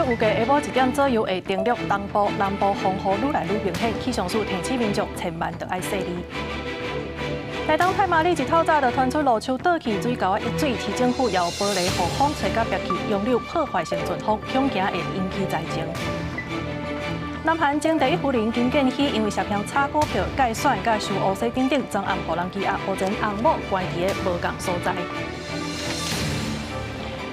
预计下晡1点左右会登陆东部、南部风雨愈来愈明显，气象署提醒民众千万要细腻。台东太麻里一透早就传出路树倒去，水沟溢水，市政府也有玻璃护风吹甲壁去，用柳破坏性阵风，恐惊会引起灾情。南韩前第一夫人金建熙因为涉嫌炒股票、介选、甲收乌西等等，昨暗互人羁押，目前翁某关伫个无共所在。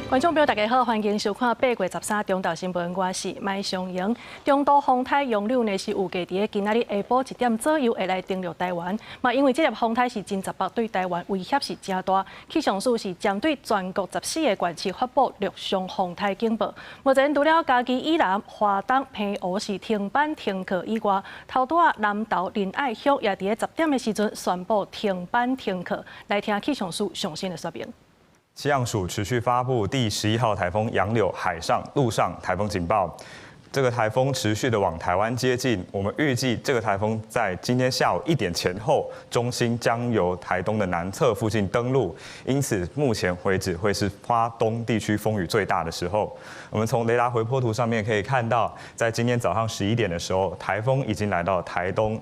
观众朋友大家好，欢迎收看8月13中昼新闻，我是麦尚莹。中度风台杨柳呢是预计伫个今仔日下晡1点左右会来登陆台湾。嘛，因为这粒风台是真10北，对台湾威胁是真大。气象署是针对全国14个县市发布陆上风台警报。目前除了嘉义以南、花东、平湖是停班停课以外，头拄南投、仁爱乡也伫个10点的时阵宣布停班停课。来听气象署详细的说明。气象署持续发布第11号台风杨柳海上、陆上台风警报。这个台风持续的往台湾接近，我们预计这个台风在今天下午1点前后，中心将由台东的南侧附近登陆，因此目前为止会是花东地区风雨最大的时候。我们从雷达回波图上面可以看到，在今天早上11点的时候，台风已经来到台东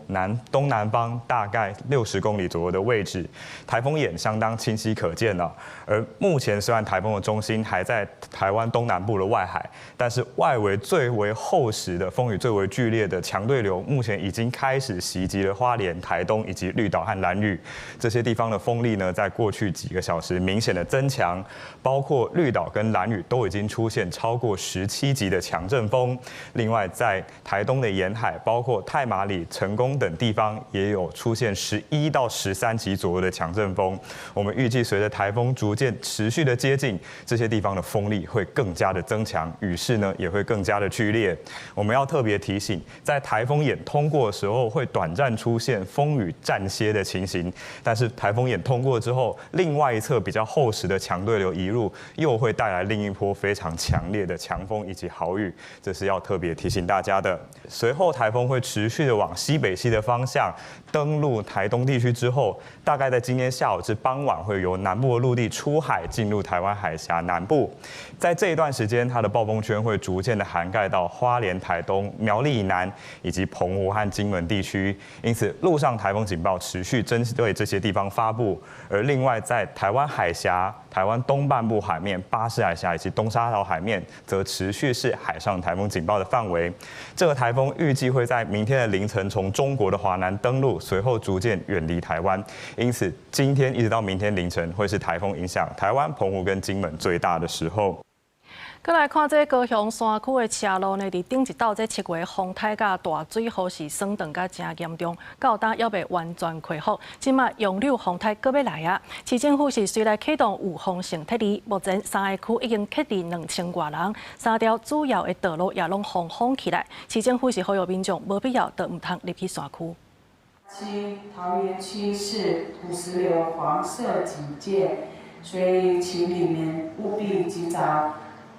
东南方大概60公里左右的位置，台风眼相当清晰可见了。而目前虽然台风的中心还在台湾东南部的外海，但是外围最为厚实的风雨最为剧烈的强对流，目前已经开始袭击了花莲、台东以及绿岛和兰屿这些地方的风力呢，在过去几个小时明显的增强，包括绿岛跟兰屿都已经出现超过17级的强阵风。另外，在台东的沿海，包括太麻里、成功等地方，也有出现11到13级左右的强阵风。我们预计随着台风逐渐持续的接近，这些地方的风力会更加的增强，雨势呢也会更加的剧烈。我们要特别提醒，在台风眼通过的时候，会短暂出现风雨暂歇的情形，但是台风眼通过之后，另外一侧比较厚实的强对流移入，又会带来另一波非常强烈的强风以及豪雨，这是要特别提醒大家的。随后台风会持续的往西北西的方向登陆台东地区之后，大概在今天下午至傍晚会由南部的陆地出海进入台湾海峡南部，在这一段时间，它的暴风圈会逐渐的涵盖到花莲、台东、苗栗以南以及澎湖和金门地区，因此陆上台风警报持续针对这些地方发布。而另外在台湾海峡、台湾东半部海面、巴士海峡以及东沙岛海面，则持续是海上台风警报的范围。这个台风预计会在明天的凌晨从中国的华南登陆，随后逐渐远离台湾。因此，今天一直到明天凌晨，会是台风影响台湾、澎湖跟金门最大的时候。再来看这高雄山区的车路呢，伫顶一道这7月风台甲大水雨是霜冻甲真严重，到今还未完全恢复。即马杨柳风台搁要来啊！市政府是随来启动有风性撤离，目前3个区已经撤离2000多人，3条主要的道路也拢封起来。市政府是呼吁民众无必要就唔通入去山区。桃园区是土石流黄色警戒，所以请你们务必及早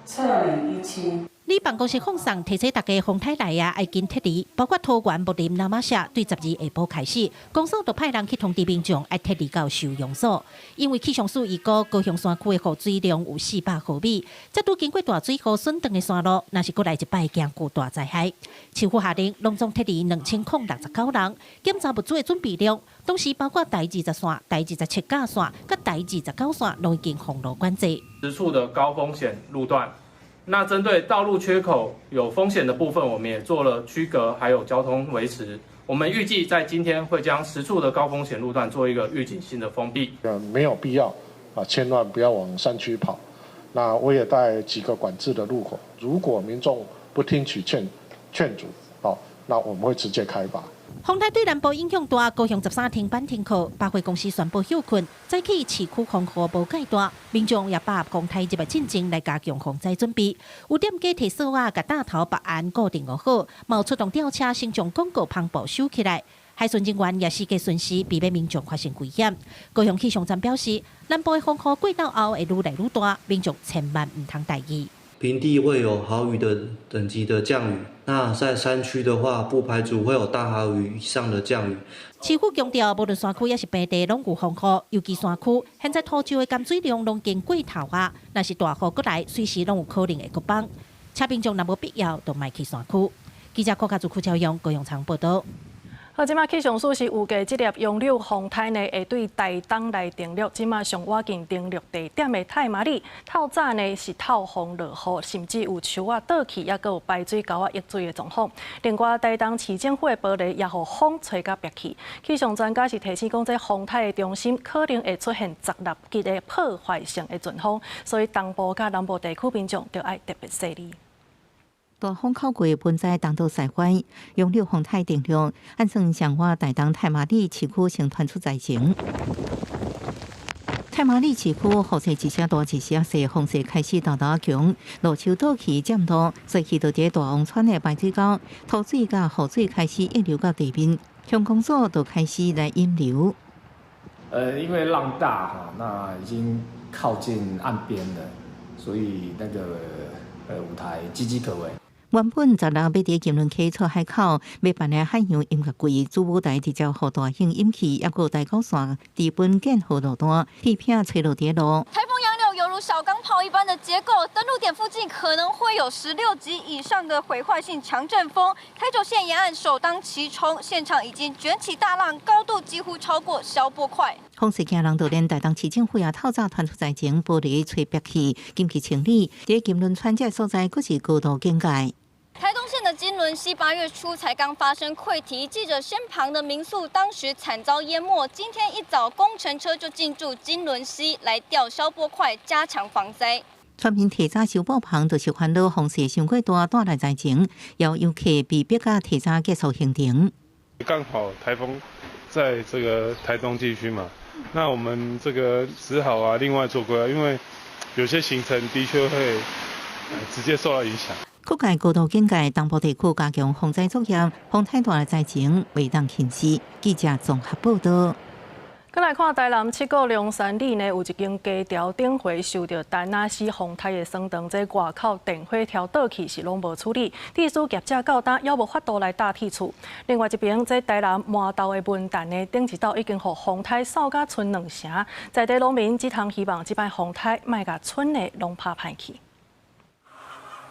撤离疫情。你办公室放送提醒大家，风台来啊，要紧撤离，包括桃园、木林、南马社，对12下晡开始，公司就派人去通知民众，要撤离到收容所。因为气象署预估高雄山区的雨水量有400毫米，这拄经过大水雨损断的山路，若是过来一摆惊具大灾害。市府下令隆重撤离2069人，检查物资的准备量，同时包括台20线、台27架线、甲台29线，拢已经封路管制。10处的高风险路段。那针对道路缺口有风险的部分，我们也做了区隔，还有交通维持。我们预计在今天会将10处的高风险路段做一个预警性的封闭。没有必要千万不要往山区跑。那我也带几个管制的路口，如果民众不听取劝阻，那我们会直接开罚。风台对南部影响大，高雄13停班停课，百货公司宣布休困，早起市区风雨无介大，民众也把握公台入的进程来加强防灾准备。有店家提锁啊，甲大头把案固定好，冒出动吊车先将广告篷布收起来。海巡人员也是计顺时，避免民众发生危险。高雄气象站表示，南部的风雨过到后会愈来愈大，民众千万唔通大意。平地会有豪雨的等级的降雨，那在山区的话，不排除会有大豪雨以上的降雨。市府强调，无论山区也是平地，拢有风雨，尤其山区现在土石的降水量拢经过头啊，若是大雨过来，随时拢有可能会搁崩。车民众若无必要，就卖去山区。记者郭家祖、邱朝阳、高永昌报道。好，即马气象署是预计这粒杨柳风台呢会对台东来登陆，即马上挖近登陆地点的太麻里，透早呢是透风落雨，甚至有树啊倒去，也有排水沟啊溢水的状况。另外，台东市政府的玻璃也互风吹甲白去。气象专家是提醒讲，这风台的中心可能会出现杂立级的破坏性的阵风，所以东部甲南部地区民众就要特别小心。大风靠过本在东岛西关，杨柳风台登陆，按算上我台东太麻里市区先传出灾情。太麻里市区雨势一些大一些小，风势开始大强，路树倒去渐多，所以到这大王川的排水沟，土水甲雨水开始溢流到地面，乡公所就开始来引流。因为浪大哈，那已经靠近岸边了，所以那个舞台岌岌可危。原本16要伫金轮溪出海口要办的海洋音乐季，主舞台直接互大型引起，也有大高线基本建好路段，地片吹落跌落。台风杨柳犹如小钢炮一般的结构，登陆点附近可能会有16级以上的毁坏性强阵风。台九线沿岸首当其冲，现场已经卷起大浪，高度几乎超过消波块。风势惊人，就连台东市政府也透早传出灾情，玻璃吹白气，紧急清理。伫金轮川这所在，佫是高度警戒。台东县的金轮溪8月初才刚发生溃堤，记者身旁的民宿当时惨遭淹没。今天一早，工程车就进驻金轮溪来吊消波块，加强防灾。村民提早收补棚，就是烦恼风势伤过大带来灾情，要游客被逼甲提早结束行程。刚好台风在这个台东地区嘛，那我们这个只好另外做规划，因为有些行程的确会直接受到影响。各界高度警戒，东部地区加强防灾作业，风太大的灾情未当轻视。记者综合报道。再来看台南七股龙山里呢，有一间家条顶回受到丹那斯风台的霜冻，这外口电火条倒去是拢无处理，地主业者到今也无法度来搭铁厝。另外一边，这台南麻豆的文旦呢，顶一道已经互风台扫甲村2成，在地农民只通希望这摆风台莫甲村内拢拍歹去。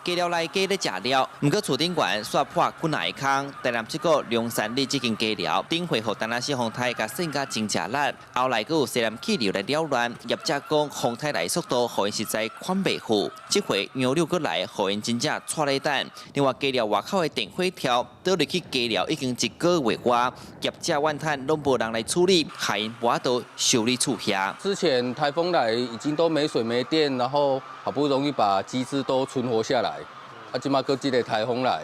鸡寮内鸡咧食了，毋过厝顶悬刷破骨内空。台南这个龙山里这间鸡寮，顶回互丹那斯风台甲性甲真正力，后来佫有西南气流来扰乱。业者讲风台来速度，互因实在看袂赴。这回杨柳佫来，互因真正错咧蛋。另外鸡寮外口的电火条倒入去鸡寮已经1个月外，业者怨叹拢无人来处理，害因无法度修理厝遐。之前台风来已经都没水没电，然后好不容易把机制都存活下来。即马搁这个台风来，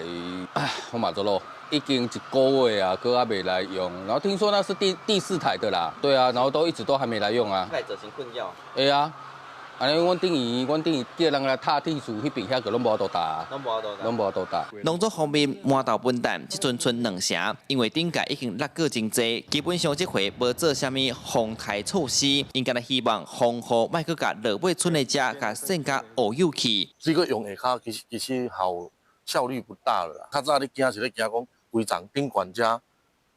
我嘛做咯，已经1个月啊，搁还没来用。然后听说那是第4台的啦，对啊，然后一直都还没来用啊。来造成困扰。对啊，安尼阮等于叫人来踏铁厝迄边遐个拢无法度搭，拢无法度搭。农作方面，麻豆分担即阵村2成，因为顶届已经落过真济，基本上这回无做啥物防台措施，应该来希望防雨莫搁甲落尾村的遮甲渗甲乌有去。这个用下骹其实效率不大了啦。较早你惊是咧惊讲规场顶管家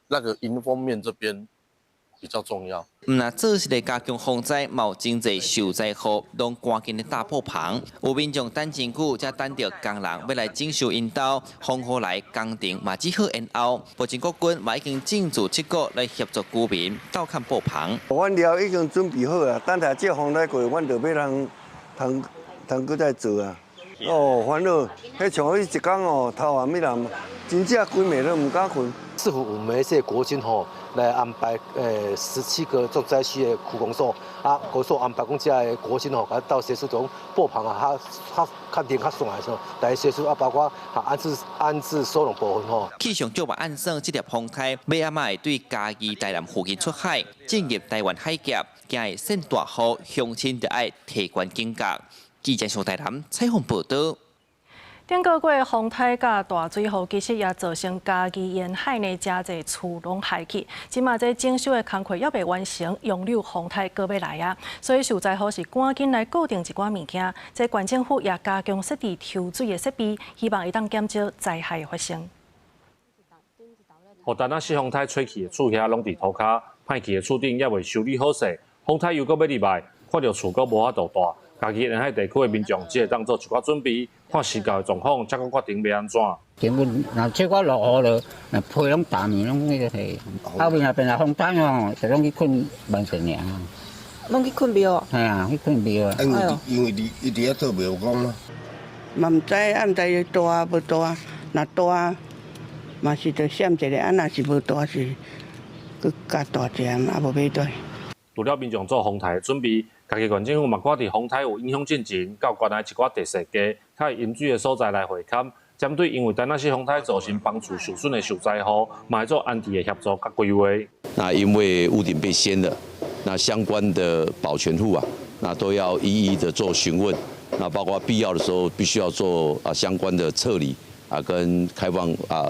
那个迎风面这边比较重要。那做是来加强防灾，有真济受灾户拢赶紧的大破棚，有民众等真久，才等到工人要来整修因兜，风雨来工程嘛只好延后。目前国军嘛已经进驻7个来协助居民倒看布棚。阮了已经准备好啊，等下这风来过，阮就要通搁再做啊。哦，烦恼，迄像迄一天哦，头晚要人真正规暝都唔敢困。是否我们这国军来安排17个重灾区的区公所啊，公所安排讲这个国军甲到协助种布棚啊，较看点较爽的时候来协助啊，包括安置收容部分气象局嘛按算这粒风台要阿会对嘉义台南附近出海，进入台湾海峡，惊会渗大雨，乡亲就爱提高警觉。记者上台南采访报道。顶个月风台甲大水雨，其实也造成嘉义沿海呢真侪厝拢害去。即马这整修的工课还未完成，杨柳风台搁要来啊，所以受灾户是赶紧来固定一寡物件。这县政府也加强设置抽水的设备，希望会当减少灾害的发生。荷丹那斯风台吹去的厝遐拢伫涂骹，歹去的厝顶也未修理好势，风台又搁要入来，看到厝搁无法度大。家己沿海地区的民众只会当做一寡准备，看时间的状况，才决定要安怎。根本若这个落雨了，那皮拢大面拢迄个是，后面那边若风大哦，就拢去困万岁娘。拢去困庙哦？系啊，去困庙啊。因为伊伫遐做庙公嘛。嘛唔知，毋知大无大，若大嘛是着闪一下，若是无大是佮加大只，也无买对。除了民众做风台的准备，家己县政府嘛看伫风台有影响进程，到县内一寡地势低、较淹水的所在来会勘。针对因为丹那西风台造成房厝受损的受灾户，嘛做安置的协助甲规划。那因为屋顶被掀了，那相关的保全户啊，那都要一一的做询问，那包括必要的时候必须要做相关的撤离跟开放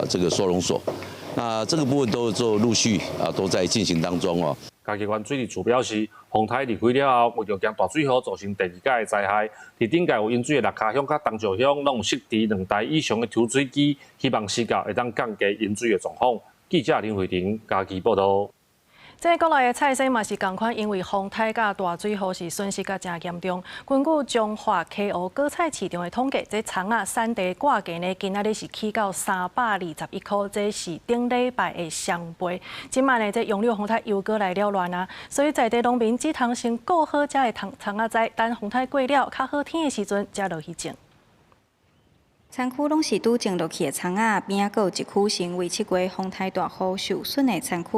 这个收容所，那这个部分都做陆续都在进行当中哦。家己县水利处表示，风台离开了后，为着惊大水河造成第二届的灾害，伫顶界有淹水的六卡乡甲东石乡，拢有设置2台以上的抽水机，希望时间会当降低淹水的状况。记者林慧婷家己报道。这国内的菜色嘛是同款，因为风台甲大水河是损失甲真严重。根据中华溪湖果菜市场的统计，这葱啊产地价格呢，今仔日是起到321块，这是顶礼拜的双倍。今晚呢，这用了风台又过来了乱啊，所以在地农民只通先顾好遮的葱啊栽，等风台过了，较好天的时阵才落去种。田区拢是拄种落去的葱仔，边仔阁有一区是因为7月风台大雨受损的田区，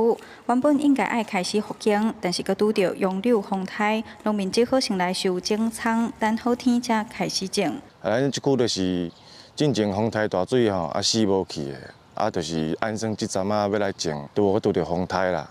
原本应该爱开始复耕，但是阁拄到杨柳风台，农民只好先来收种葱，等好天才开始种。咱即区就是进前风台大水吼，死无去的，就是安生即阵要来种，拄到风台啦。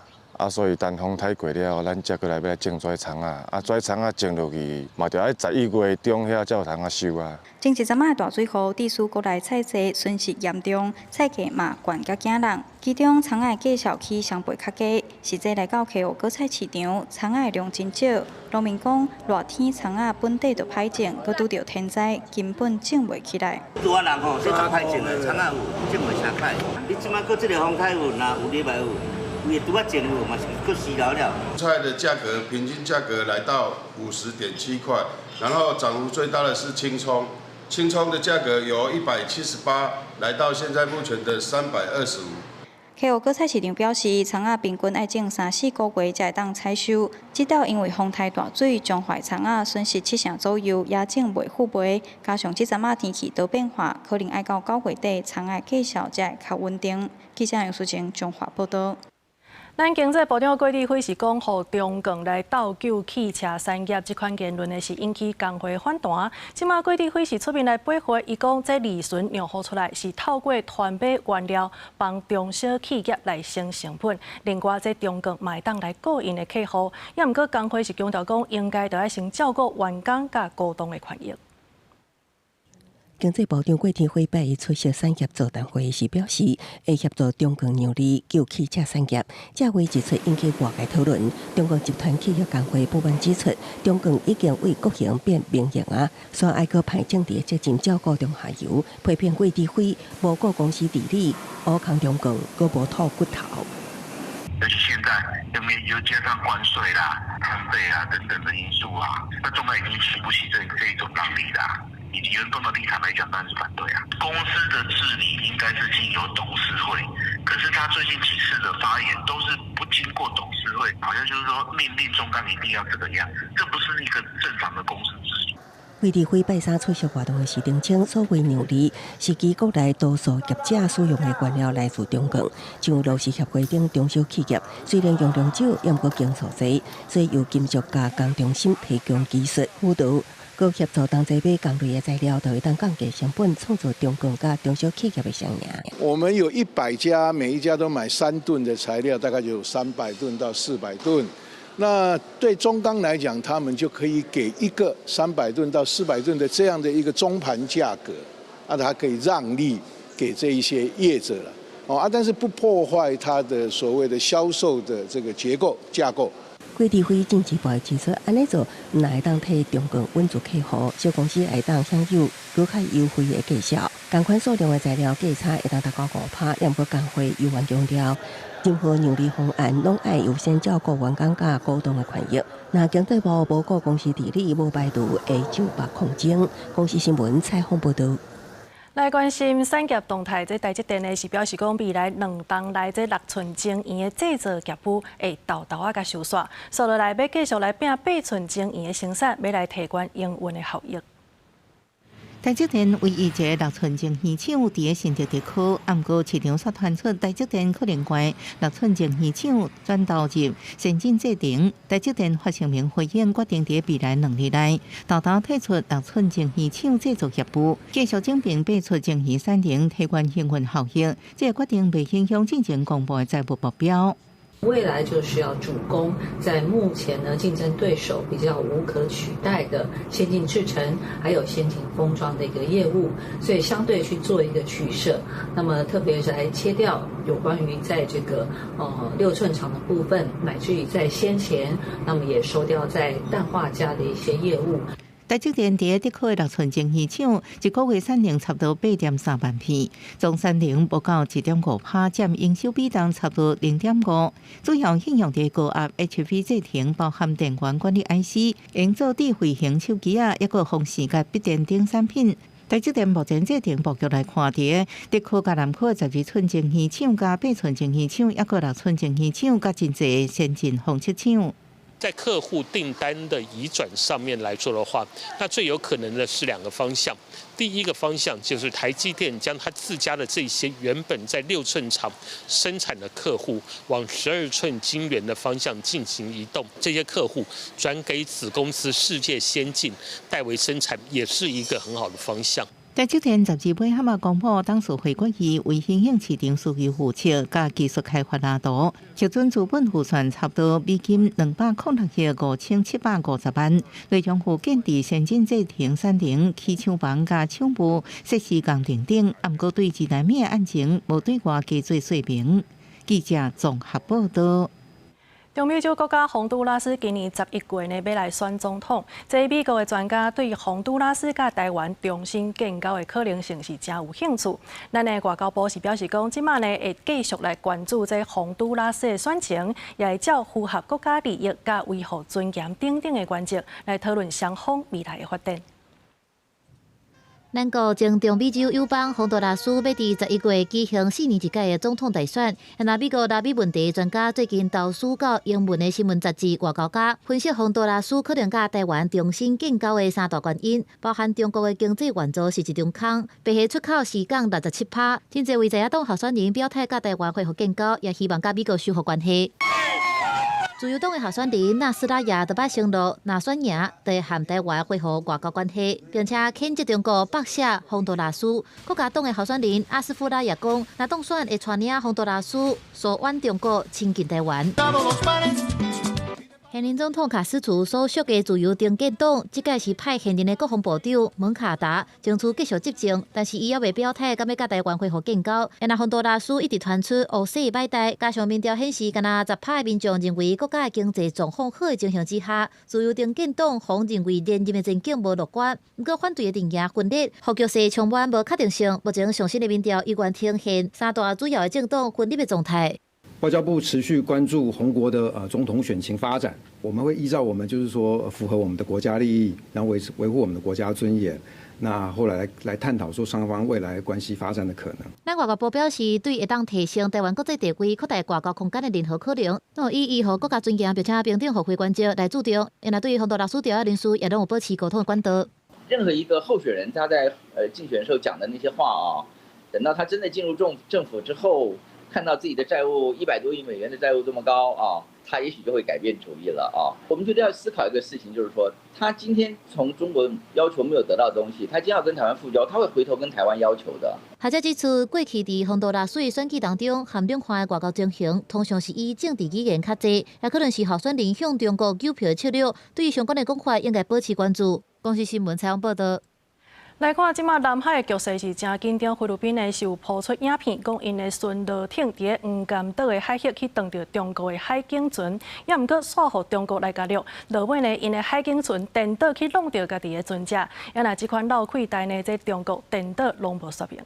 所以等风台过了，咱才过来要来种跩葱跩葱种落去，嘛着爱11月中遐才有通收啊。前一阵仔大水后，地区国内菜价损失严重，菜价嘛悬甲惊人。其中葱仔价销起相倍较低，实际来到溪湖果菜市场，葱仔量真少。农民讲，热天葱仔本地就歹种，佮拄到天灾，根本种袂起来。拄啊人吼，说较歹种的，葱仔有种袂啥快。你即摆佮即个风台有，若有礼拜有。也拄啊种有嘛是够死了了。菜的价格平均价格来到50.7块，然后涨幅最大的是青葱，青葱的价格由178来到现在目前的325。溪湖果菜市场表示，葱仔平均爱种3-4个月才会当采收，直到因为风台大水，将坏葱仔损失70%左右，也种袂赴卖。加上这阵仔天气多变化，可能爱到9月底，葱仔价销才会较稳定。记者杨淑晴中华报道。咱经济部长郭立辉是讲，互中共来倒救汽车产业，这款言论呢是引起工会反弹。即马郭立辉是出面来驳回，伊讲这利润让好出来是透过团买原料，帮中小企业来省成本。另外，这中共买当来顾因的客户，也毋过工会是强调讲，应该着爱先照顾员工甲股东的权益。经济部长郭天辉拜伊出席产业座谈会时表示，会协助中共让利救汽车产业。这话一出引起外界讨论。中共集团企业工会不满指出，中共已经为国营变民营啊，所以爱搁派政治责任照顾中下游，批评郭天辉无顾公司治理，乌扛中共，搁无吐骨头。尤其现在又加上关税啦、餐费啊等等的因素啊，那中国已经吃不起这一种让利啦。以员工的立场来讲，当然是反对啊。公司的治理应该是经由董事会，可是他最近几次的发言都是不经过董事会，好像就是说命令中钢一定要这个样，这不是一个正常的公司治理。郭立辉拜三出席活动时澄清，所谓让利是指国内多数业者使用的原料来自中共，像劳斯协会等中小企业，虽然用量少，也毋过经数多，所以由金属加工中心提供技术辅导。佮协助同齐买同类的材料，就会当降低成本，创造中共甲中小企业的双赢。我们有100家，每一家都买3吨的材料，大概就有300吨到400吨。那对中钢来讲，他们就可以给一个300吨到400吨的这样的一个中盘价格，它可以让利给这一些业者了。但是不破坏它的所谓的销售的这个结构架构。规地会政治部指出，安尼做唔会当替中共稳住客户，小公司会当享有更较优惠的绩效。同款数量的材料价差会当达到5%，两个工会有员强调，任何盈利方案拢爱优先照顾员工甲股东的权益。那经济部无顾公司治理无排除会就罢抗争。公司新闻采访报道。来关心产业动态，这台积电呢是表示讲，未来2档内这6寸晶圆的制造业务会豆豆甲收煞，所落来要继续来拼8寸晶圆的生产，要来提高营运的效益。台积电唯一一个6寸晶圆厂伫个新竹地区，不过市场却传出台积电可能关6寸晶圆厂转投入先进制程。台积电发声明回应，决定伫未来2年内豆豆退出6寸晶圆厂制作业务，继续整并8寸晶圆产能，提高营运效益。这个决定未影响进前公布的财务目标。未来就是要主攻在目前呢竞争对手比较无可取代的先进制程，还有先进封装的一个业务，所以相对去做一个取舍。那么特别是来切掉有关于在这个6寸厂的部分，乃至于在先前，那么也收掉在氮化镓的一些业务。台积电伫个地区的6寸晶圆厂，一个月产能差不多8.3万片，总产能不到1.5%，占营收比重差不多0.5%。主要应用伫高压 HV 制程，包含电源管理 IC、营造智慧型手机啊，抑个风视甲笔电等产品。台积电目前制程布局来看，伫地区甲南区12寸晶圆厂、加8寸晶圆厂，抑个6寸晶圆厂，加真侪先进封测厂。在客户订单的移转上面来做的话，那最有可能的是2个方向。第一个方向就是台积电将它自家的这些原本在6寸厂生产的客户，往12寸晶圆的方向进行移动。这些客户转给子公司世界先进代为生产，也是一个很好的方向。台积电12月hammer公布，当时回国期为新兴市场需求预测甲技术开发蓝图，核准资本预算差不多美金206亿5750万，内容有建立先进制程产能、起厂房甲厂务、设施工程等，不过对市内面案情无对外加做说明。记者综合报道。中美洲国家洪都拉斯今年11月呢要来选总统，这美国的专家对洪都拉斯甲台湾重新建交的可能性是真有兴趣。咱的外交部是表示讲，即马呢会继续来关注这洪都拉斯的选情，也会照符合国家利益甲维护尊严等等的原则来讨论双方未来的发展。咱国前中美洲友邦洪都拉斯要伫11月举行4年一届的总统大选。那美国南美问题专家最近投书到英文的新闻杂志《外交家》，分析洪都拉斯可能甲台湾重新建交的3大原因，包含中国的经济援助是一场空，白虾出口是降67%，真侪为在野党候选人表态甲台湾恢复建交，也希望甲美国修复关系。自由党的候选人纳斯拉亚就捌承诺，若选赢，就会和台湾恢复外交关系，并且谴责中国绑架洪都拉斯。国家党的候选人阿斯夫拉也讲，若当选会带领洪都拉斯疏远中国，亲近台湾。现任总统卡斯楚所属的自由定建党，即届是派现任的国防部长门卡达争取继续执政，但是伊也未表态，敢要甲台湾恢复建交。那洪都拉斯一直传出乌色歹代，加上民调显示，敢若10%的民众认为国家的经济状况好的情形之下，自由定建党方认为连任的前景无乐观。不过反对的阵营分裂，互局势充满无确定性。目前上新的民调依然呈现3大主要的政党分裂的状态。外交部持续关注洪国的总统选情发展，我们会依照我们就是说符合我们的国家利益，然后维护我们的国家尊严。那后来来探讨说双方未来关系发展的可能。咱外交部表示，对会当提升台湾国际地位、扩大外交空间的任何可能，都以维护国家尊严并且平等互惠原则来注重。那对于洪都拉斯调查人士，也拢有保持沟通的管道。任何一个候选人他在竞选的时候讲的那些话啊，等到他真的进入政府之后。看到自己的债务100多亿美元的债务这么高啊，他也许就会改变主意了啊。我们觉得要思考一个事情，就是说，他今天从中国要求没有得到的东西，他今天要跟台湾复交，他会回头跟台湾要求的。学者指出，过去伫洪都拉斯的选举当中，含两岸的外交情形通常是以政治语言较济，也可能是候选人向中国救票的策略。对于相关的讲法，应该保持关注。公视新闻采访报道。来看，即马南海的局势是真紧张。菲律宾呢是有抛出影片，讲因的巡逻艇伫个黄岩岛的海域去撞到中国的海警船，也毋过煞互中国来甲掠。落尾呢，因的海警船颠倒去弄到家己的船只，也若即款闹亏代呢，这中国颠倒拢无说明。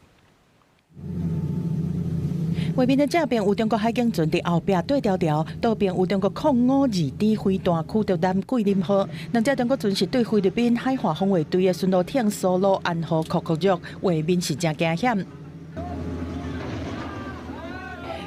外面的这边有中国海警船伫后壁对调调，倒边有中国空5-2D 飞弹驱逐舰桂林号。两只中国船是对菲律宾海华防卫队的巡逻艇苏罗安号酷酷肉，画面是真惊险。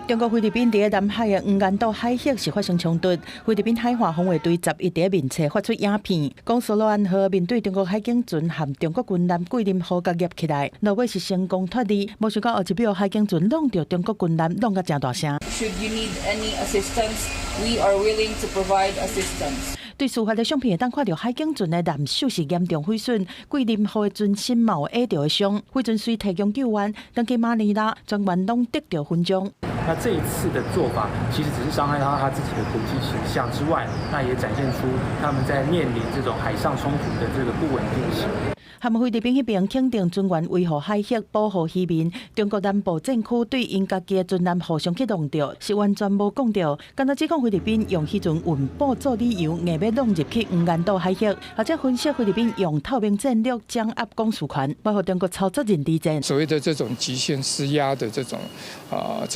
中国菲律宾伫南海的黄岩岛海域是发生冲突，菲律宾海华防卫队11伫面册发出影片，讲苏罗安号面对中国海警船和中国军舰桂林号夹夹起来，落尾是成功脱离，无想到后一秒海警船弄到中国军舰，弄个真大声。Should you need any assistance, we are willing to provide assistance. 对司法的相片会当看到海警船的舰首是严重毁损，桂林号的船身嘛有挨到的伤，飞船虽提供救援，但给马尼拉全员拢得到勋章。那这一次的做法，其实只是伤害到他自己的国际形象之外，那也展现出他们在面临这种海上冲突的这个不稳定性。含菲律宾迄边肯定军员维护海域、保护渔民，中国南部战区对因家己的军舰互相去弄掉，是完全无讲到。刚才指控菲律宾用迄阵运补做理由，硬要弄入去黄岩岛海域，或者分析菲律宾用透明战略掌握公主权，包括中国操作人地战。所谓的这种极限施压的这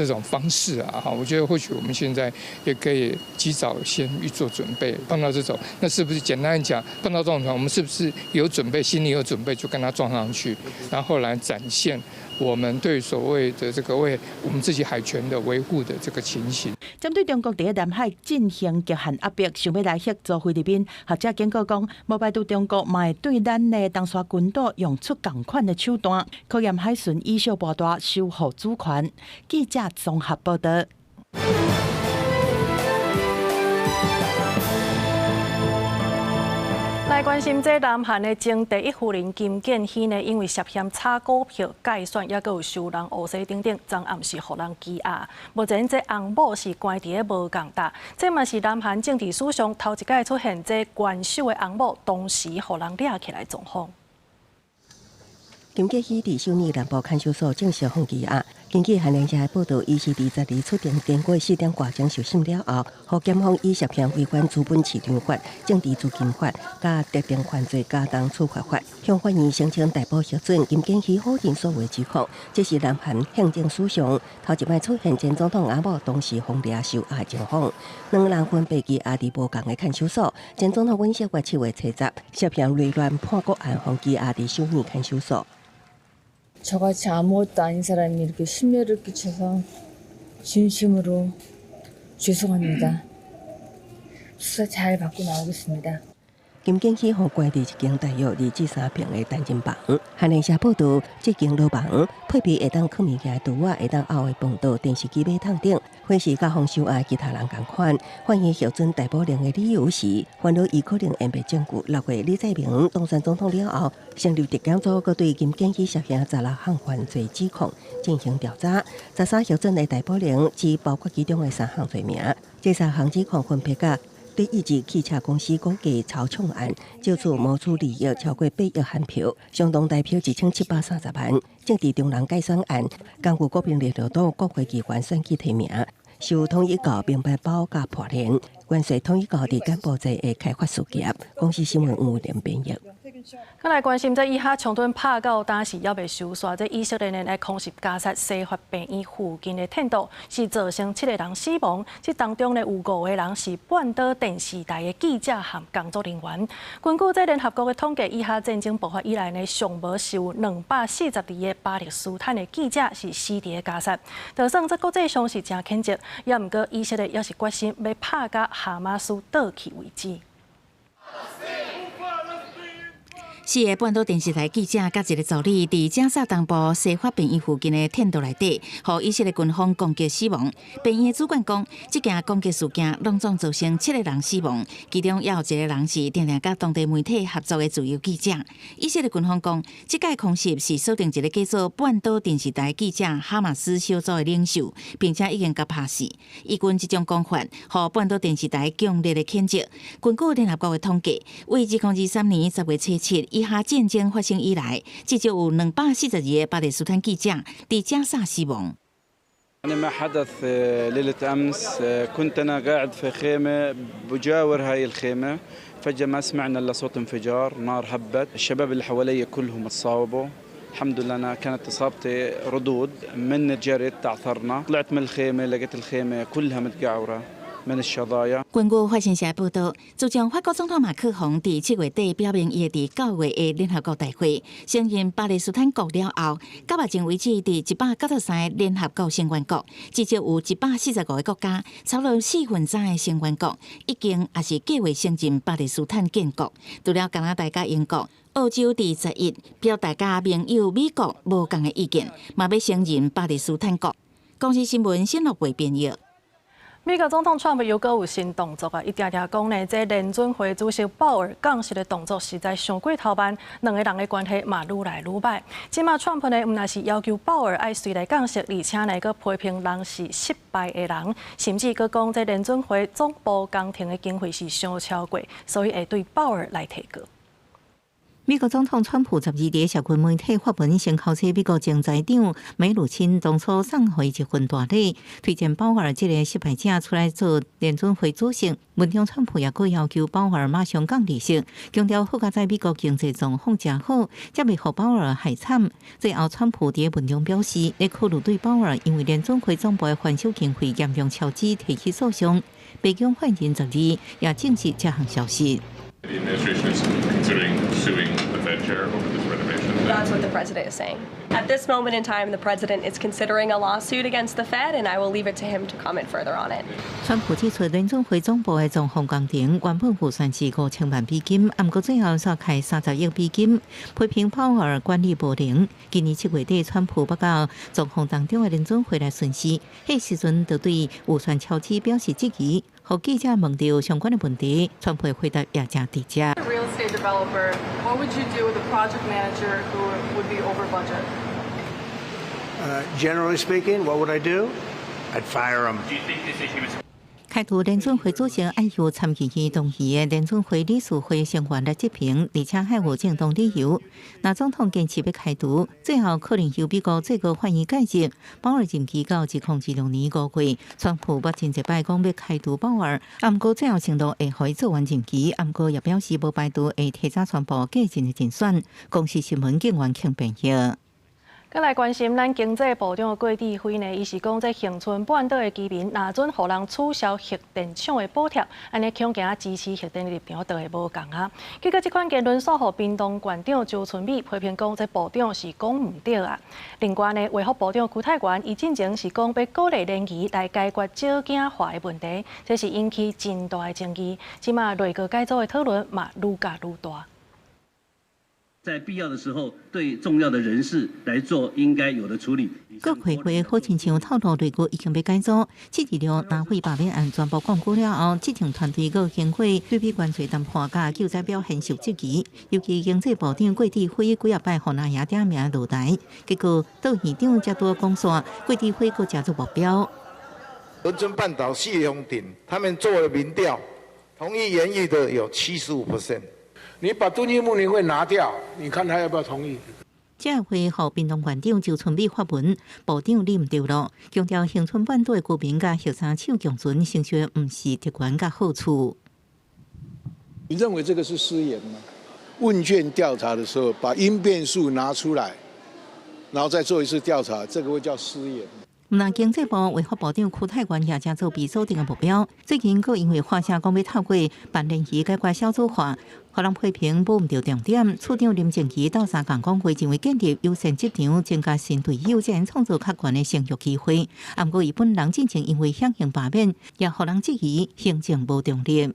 种方式啊，我觉得或许我们现在也可以及早先预做准备。碰到这种，那是不是简单讲，碰到这种船，我们是不是有准备，心里有准备就跟他撞上去，然后来展现我们对所谓的这个为我们自己海权的维护的这个情形。针对中国伫南海进行极限压迫，想要来协助菲律宾，学者警告讲，无排除中国嘛会对咱的东沙群岛用出同款的手段，考验海巡以小博大，守护主权。记者综合报道。来关心这南韩的前第一夫人金建希呢，因为涉嫌炒股票、介选，也有受人诬陷等等，昨暗是互人羁押。目前这翁某是关伫个无共搭，这嘛是南韩政治史上头一届出现这元首的翁某同时互人抓起来状况。金建希伫首尔南部看守所正式放羁押。根据韩联社的报道，伊是22出庭经过4点挂钟受审了后，互检方以涉嫌违反资本市场法、政治资金法、甲特定犯罪加重处罚法，向法院申请逮捕核准。金建希否认所有指控，这是南韩宪政史上头一摆出现前总统翁某同时封抓受押的情况。两人分别羁押伫无共的看守所。前总统尹锡悦7月70涉嫌内乱叛国案，被羁押伫首尔看守所。 저같이 아무것도 아닌 사람이 이렇게 심려를 끼쳐서 진심으로 죄송합니다. 수사 잘 받고 나오겠습니다. 金建希互关伫一间大约2至3平的单间房。韩联社报道，这间老房配备会当放物件、橱仔、会当凹的防盗电视机马桶等，或是甲方收押其他人共款。法院核准逮捕令的理由是，犯了伊可能掩蔽证据。6月李在明当选总统了后，成立特检组，佮对金建希涉嫌16项犯罪指控进行调查。13核准的逮捕令只包括其中的3项罪名，这3项指控分别甲 对一级汽车公司估价操纵案，借出谋取利益超过8亿韩票，相当大票1730万；政治中人介选案，根据国民力量党国会议员选举提名，受统一教明白包甲破连，关系统一教伫柬埔寨的开发事业。公司新闻有连编译。 再来关心这以哈冲突拍到当时也未收煞，这以色列人来空袭加沙西法病院附近的天道，是造成7个人死亡。这当中呢有5个人是半岛电视台的记者和工作人员。根据这联合国的统计，以哈战争爆发以来呢，上无是有242个巴勒斯坦的记者是死伫加沙。就算这国际上是真谴责，也毋过以色列也是决心要拍到哈马斯倒去为止。 4个半岛电视台记者甲一个助理伫加沙东部西法病院附近的天道内底，互以色列军方攻击死亡。病院的主管讲，这件攻击事件拢总造成7个人死亡，其中也有1个人是定定甲当地媒体合作的自由记者。以色列军方讲，这届空袭是锁定一个叫做半岛电视台记者哈马斯小组的领袖，并且已经甲拍死。以军这种讲法，互半岛电视台强烈的谴责。根据联合国的统计，为2023年10月7日。以下战争发生以来，至少有242个巴勒斯坦记者伫加沙死亡。 يعني ما حدث ليلة أمس كنت أنا قاعد في خيمة بجاور هاي الخيمة فجأة ما سمعنا إلا صوت انفجار نار هبت الشباب اللي حوالي كلهم اتصابوا الحمد لله أنا كانت إصابتي ردود من جريت تعثرنا طلعت من الخيمة لقيت الخيمة كلها متقعورة 根據法新社報道，自從法國總統馬克宏伫7月底表明伊會伫9月的聯合國大會承認巴勒斯坦國了後，到目前為止伫193個聯合國成員國，至少有145個國家，超過3%的成員國已經也是計劃承認巴勒斯坦建國。除了加拿大甲英國，澳洲伫11表達甲盟友美國無共的意見，嘛要承認巴勒斯坦國。公司新聞新樂會編譯。 美國總統川普又閣有新動作啊！伊常常講呢，這聯準會主席鮑爾降息的動作實在上過頭版，兩個人的關係嘛愈來愈歹。即馬川普呢，毋但是要求鮑爾愛隨來降息，而且呢，閣批評人是失敗的人，甚至閣講這聯準會總部工程的經費是傷超過，所以會對鮑爾來提告。 美國總統川普12日社群媒體發文，先考察美國前財長梅努欽當初送回一份大禮，推薦鮑爾這個失敗者出來做聯準會主席。文中川普也閣要求鮑爾馬上降利息，強調好佳在美國經濟狀況正好，才未互鮑爾害慘。最後，川普喺文中表示，會考慮對鮑爾因為聯準會總部的還手經費嚴重超支提起訴訟。白宮發言人12日也證實這項消息。 The administration is considering suing the Fed chair over this renovation. That's what the president is saying. At this moment in time, the president is considering a lawsuit against the Fed, and I will leave it to him to comment further on it. 川普指出，聯準會總部的狀況工程原本預算是5000萬美金，不過最後煞開30億美金，批評鮑爾管理無能。今年7月底，川普報告狀況當中的聯準會來巡視，迄時陣就對預算超支表示質疑。 和記者問到相關的問題，川普回答也正直接。Real estate developer, what would you do with a project manager who would be over budget? Generally speaking, what would I do? I'd fire him. Do you think this issue is 開除聯準會主席愛由參議院動議的聯準會理事會成員來質評，而且還有正當理由。那總統堅持要開除，最後可能由美國最高法院解釋。鮑爾任期到2026年5月，川普目前一擺講要開除鮑爾，不過最後程度會可以做完任期，不過也表示無排除會提早宣布繼任的競選。公司新聞警員傾評語。 再來關心咱經濟部長的郭智輝呢，伊是講這恆春半島的居民，若准互人取消核電廠的補貼，安尼恐驚支持核電的立場就會無共啊。結果這款言論掃互屏東縣長周春美批評講，這部長是講唔對啊。另外呢，衛福部長邱泰源伊進前是講要鼓勵聯誼來解決少子化的問題，這是引起真大的爭議。即馬內閣改組的討論嘛愈加愈大。 在必要的時候，對重要的人士來做應該有的處理。國會會好親像透露內閣已經要改組，726大會罷免案全部講過了後，執政團隊閣經過對比關稅談判甲救災表現受質疑，尤其經濟部長郭智輝幾啊擺互那也點名落台，結果到現場才多講說，郭智輝閣加入目標。倫敦半島系統頂，他們做了民調，同意延役的有75%。 你把敦義牧靈會拿掉，你看他要不要同意？這回互屏東縣長周春美發文，部長你唔對咯，強調恆春半島的居民甲核三廠共存，成全唔是特權甲好處。你認為這個是失言嗎？問卷調查的時候，把因變數拿出來，然後再做一次調查，這個會叫失言。 那經濟部衛福部長邱泰源也正做比鎖定嘅目標，最近閣因為發聲講要透過辦聯誼解決少子化，互人批評無唔到重點。處長林靜儀到三港講話認為建立優先職場，增加新隊友，才能創造客觀嘅生育機會。不過，伊本人進前因為響應罷免，也互人質疑行政無中立。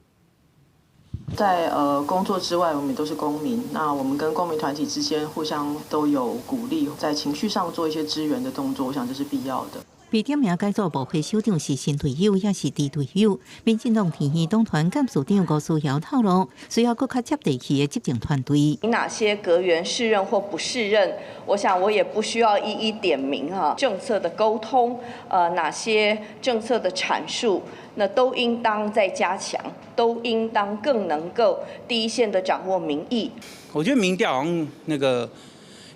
在工作之外，我們都是公民。那我們跟公民團體之間互相都有鼓勵，在情緒上做一些支援的動作，我想這是必要的。被點名改組部會首長是新隊友，也是地隊友。民進黨提議黨團幹事長吳思瑤透露，需要更加接地氣的執政團隊。哪些閣員適任或不適任，我想我也不需要一一點名哈。政策的溝通，哪些政策的闡述。那都应当再加强，都应当更能够第一线的掌握民意。我觉得民调好像那个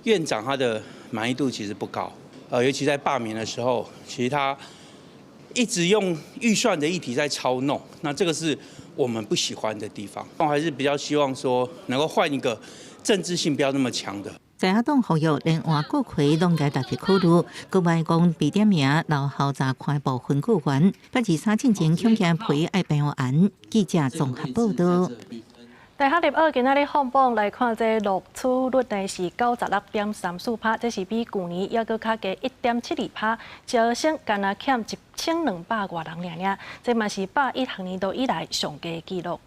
院长他的满意度其实不高，尤其在罢免的时候，其实他一直用预算的议题在操弄，那这个是我们不喜欢的地方。我还是比较希望说能够换一个政治性不要那么强的。在野党呼吁连换国会拢该特别考虑，国外讲被点名留校查看部分雇员，823进前恐惊陪爱平安。记者综合报道。大学入学今仔日放榜来看，这录取率呢是96.34%，这是比去年还阁较低1.72%，招生干那欠1200多人尔，这嘛是81学年度以来上低纪录。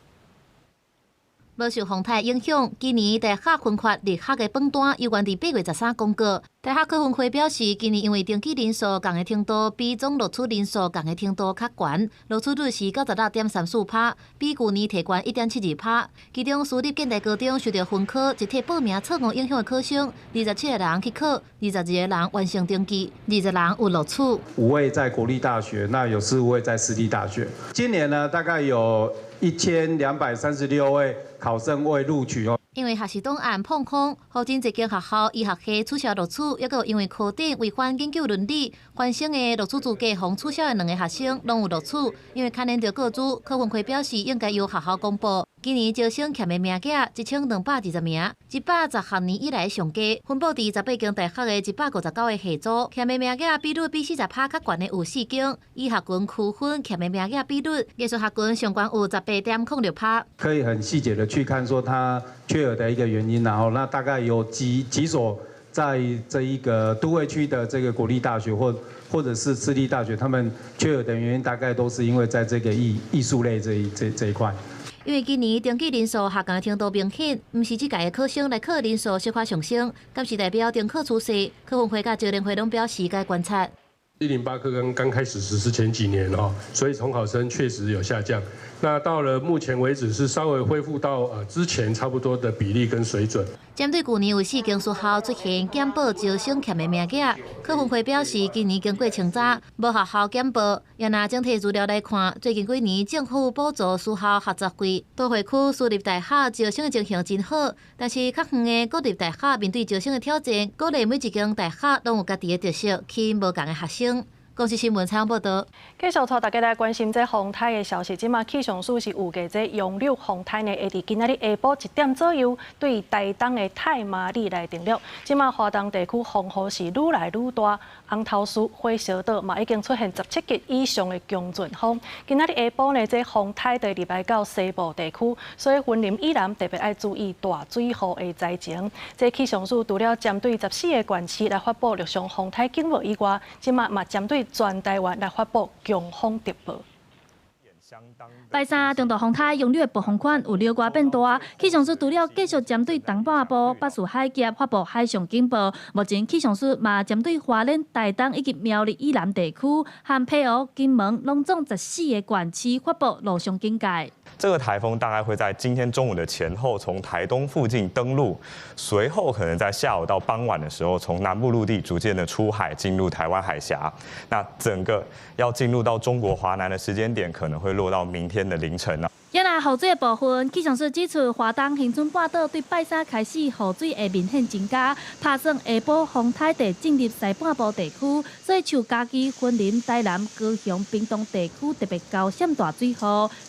无受风台影响，今年大学分发入学的榜单有关伫8月13公告。大学考分会表示，今年因为登记人数降的程度比总录取人数降的程度较悬，录取率是96.34%，比去年提悬1.72%。其中私立建大高中受到分科集体报名错误影响的考生，27个人去考，22个人完成登记，20人有录取。5位在国立大学，那有15位在私立大学。今年呢，大概有1236位考生未录取哦。因为学士档案碰空，好真侪间学校医学系取消录取，抑个因为课程违反研究伦理，原生的录取资格互取消的2个学生拢有录取。因为牵连到个资，考分会表示应该由学校公布。今年招生欠的名额1220名，110学年以来上低，分布伫18间大学的159个系组，欠的名额比率比40%较悬的有4间。医学群区分欠的名额比率，艺术学群上悬有18.06%。可以很细节的去看说它缺额的一个原因，然后那大概有几所在这一个都会区的这个国立大学或者是私立大学，他们缺额的原因大概都是因为在这个艺术类这一块。因为今年登记人数下降程度明显，毋是这届的考生来考人数小可上升，敢是代表停课趋势？考分会甲教联会拢表示该观察。108课刚开始实施前几年所以重考生确实有下降。那到了目前为止是稍微恢复到之前差不多的比例跟水准。针对去年有4间学校出现减报招生欠的名额，考分会表示今年经过清查，无学校减报。也拿整体资料来看，最近几年政府补助私校学杂费，都会区私立大学招生的情形真好，但是较远的国立大学面对招生的挑战，鼓励每一间大学拢有家己的特色，吸引无同的学生。公司新闻采访报道。继续带大家来关心这风台的消息。即马气象署是预计这杨柳风台呢，会伫今仔日下晡1点左右对台东的太麻里来登陆。即马华东地区风雨是愈来愈大，红头树、火烧岛嘛已经出现17级以上的强阵风。今仔日下晡呢，这风台就入来到西部地区，所以云林以南特别要注意大水雨的灾情。这气象署除了针对14个县市来发布陆上风台警报以外，即马嘛针对全台湾来发布强风特报。拜三中度风台用了的暴风圈有了外变大，气象署除了继续针对东半部北势海峡发布海上警报，目前气象署嘛针对花莲、台东以及苗栗以南地区和澎湖、金门拢总14个县市发布陆上警戒。这个台风大概会在今天中午的前后从台东附近登陆，随后可能在下午到傍晚的时候从南部陆地逐渐的出海进入台湾海峡。那整个要进入到中国华南的时间点可能会落到明天的凌晨啊。也那雨水的部分，气象署指出，华东恒春半岛对拜三开始雨水会明显增加，打算下晡风台地进入西半部地区，所以像嘉义、云林、台南、高雄、屏东地区特别高闪大水雨。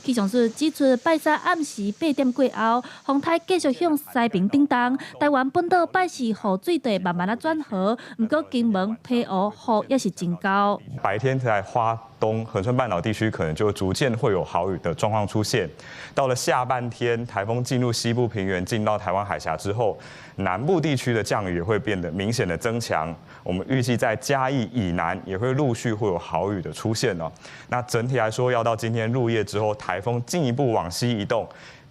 气象署指出，拜三暗时8点过后，风台继续向西边顶东，台湾本岛拜四雨水会慢慢转和，不过金门、澎湖雨也是真高。白天在花东恒春半岛地区可能就逐渐会有豪雨的状况出现。到了下半天，台风进入西部平原，进到台湾海峡之后，南部地区的降雨也会变得明显的增强。我们预计在嘉义以南也会陆续会有豪雨的出现哦。那整体来说，要到今天入夜之后，台风进一步往西移动，